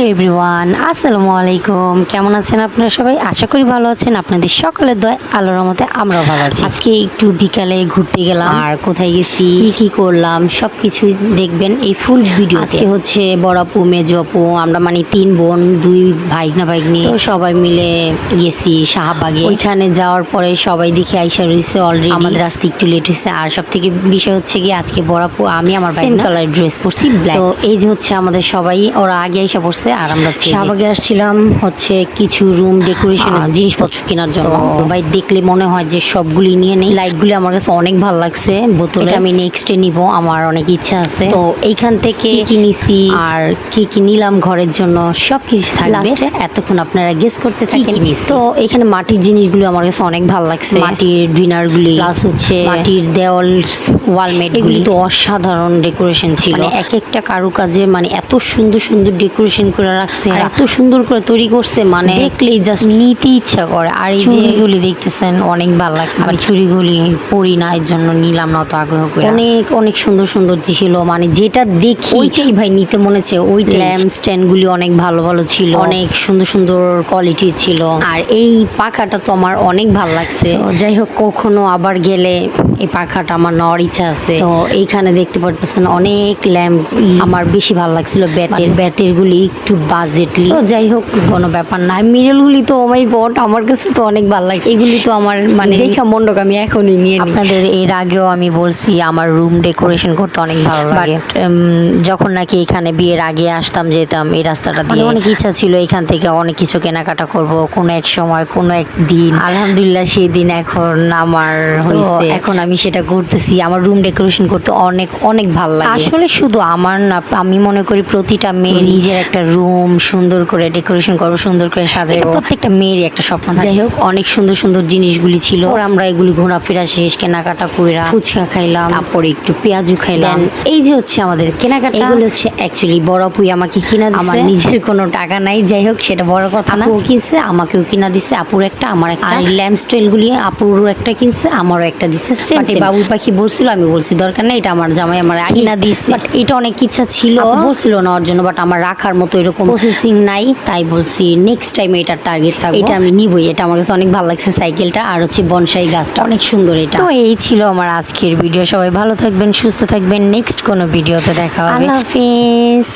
Hello everyone, আসসালামু আলাইকুম। কেমন আছেন আপনারা সবাই? আশা করি ভালো আছেন। আপনাদের সকলের দোয়ায় আল্লাহর রহমতে আমরাও ভালো আছি। আজকে একটু বিকালে ঘুরতে গেলাম, আর কোথায় গেছি, কি করলাম সবকিছুই দেখবেন এই ফুল ভিডিও। আজকে হচ্ছে বড় আপু, মেজো আপু, আমরা মানে 3 বোন 2 ভাইগনা ভাইগনি, তো সবাই মিলে গেছি শাহবাগে। ওইখানে যাওয়ার পরে সবাই দেখে আইসা রয়েছে অলরেডি। আমাদের আসতে একটু লেট হয়েছে। আর সব থেকে বিষয় হচ্ছে কি, আজকে বড় আপু আমি আমার সেম কালার ড্রেস পরছি, ব্ল্যাক। তো এই যে হচ্ছে আমাদের সবাই, ওরা আগে এসে পড়ছে আর আমরা শাহবাগে আসছিলাম হচ্ছে কিছু রুম ডেকোরেশন জিনিসপত্র কেনার জন্য। ভাই দেখলে মনে হয় যে সবগুলি নিয়ে নেই। লাইটগুলি আমার কাছে অনেক ভালো লাগছে, বোতলে আমি নেক্সটে নিব, আমার অনেক ইচ্ছা আছে। তো এইখান থেকে কি নিছি আর কি নিলাম ঘরের জন্য সবকিছু থাকবে। এতক্ষণ আপনারা গেস করতে থাকেন। তো এখানে মাটির জিনিসগুলো আমার কাছে অনেক ভালো লাগছে, মাটির ডিনার গুলি, প্লাস হচ্ছে মাটির দেওয়াল ওয়ালমেট, এগুলি তো অসাধারণ ডেকোরেশন ছিল। মানে এক একটা কারুকাজে মানে এত সুন্দর সুন্দর ডেকোরেশন করে রাখছে, আর এত সুন্দর করে তৈরি করছে, মানে দেখলেই জাস্ট নিতে ইচ্ছা করে। আর এই যে এগুলি দেখতেছেন অনেক ভালো লাগছে। আমি চুড়িগুলি পরি না, এর জন্য নিলাম না অত আগ্রহ করে। অনেক অনেক সুন্দর সুন্দর ছিল, মানে যেটা দেখি ওইটাই ভাই নিতে মনে হচ্ছে। ওই ল্যাম্প স্ট্যান্ড গুলি অনেক ভালো ভালো ছিল, অনেক সুন্দর সুন্দর কোয়ালিটির ছিল। আর এই পাখাটা তো আমার অনেক ভালো লাগছে। যাই হোক, কখনো আবার গেলে এই পাখাটা আমার নেওয়ার ইচ্ছা আছে। তো এইখানে দেখতে পারতেছেন অনেক ল্যাম্প আমার বেশি ভালো লাগছিল। ব্যাটের গুলি একটু বাজেটলি, তো যাই হোক কোনো ব্যাপার না। মিরল গুলি তো ও মাই গড, আমার কাছে তো অনেক ভালো লাগছে। এগুলি তো আমার মানে দেখা মন্ডক আমি এখনই নিয়ে নিই। আপনাদের এর আগেও আমি বলছি আমার রুম ডেকোরেশন করতে অনেক ভালো লাগে। যখন নাকি এখানে বিয়ের আগে আসতাম যেতাম এই রাস্তাটা দিয়ে, অনেক ইচ্ছা ছিল এখান থেকে অনেক কিছু কেনাকাটা করব কোনো এক সময় কোনো এক দিন। আলহামদুলিল্লাহ সেই দিন এখন আমার হয়েছে, এখন আমি সেটা করতেছি। আমার রুম ডেকোরেশন করতে অনেক অনেক ভালো লাগে। আসলে শুধু আমার না, আমি মনে করি প্রতিটা মেয়ের নিজের একটা রুম সুন্দর করে ডেকোরেশন করবো, সুন্দর করে সাজাবো, প্রত্যেকটা মেয়েরই একটা স্বপ্ন। যাই হোক, অনেক সুন্দর সুন্দর জিনিসগুলি ছিল। আমরা এগুলি ঘোরাফেরা শেষ, কেনাকাটা কইরা ফুচকা খাইলাম, তারপরে একটু পেঁয়াজু খাইলাম। এই যে হচ্ছে আমাদের কেনাকাটা, এগুলো হচ্ছে অ্যাকচুয়ালি বড় আপুই আমাকে কিনা দিছে। আমার নিজের কোনো টাকা নাই, যাই হোক সেটা বড় কথা না। ও কিনছে, আমাকেও কিনা দিছে, আপুর একটা আমার একটা। আর ল্যাম্প স্টাইল গুলি আপুরও একটা কিনছে, আমারও একটা দিছে। বাবু পাখি বলছিল, আমি বলছি দরকার নেই, এটা আমার জামাই আমার কিনা দিছে। বাট এটা অনেক ইচ্ছা ছিল, বলছিল নেওয়ার জন্য, বাট আমার রাখার মতো এরকম প্রসেসিং নাই, তাই বলছি নেক্সট টাইম এটার টার্গেট থাকবে, এটা আমি নিবই। এটা আমার কাছে অনেক ভালো লাগছে সাইকেলটা, আর হচ্ছে বনসাই গাছটা অনেক সুন্দর। এটা তো এই ছিল আমার আজকের ভিডিও। সবাই ভালো থাকবেন, সুস্থ থাকবেন, নেক্সট কোনো ভিডিওতে দেখা হবে। আল্লাহ হাফেজ।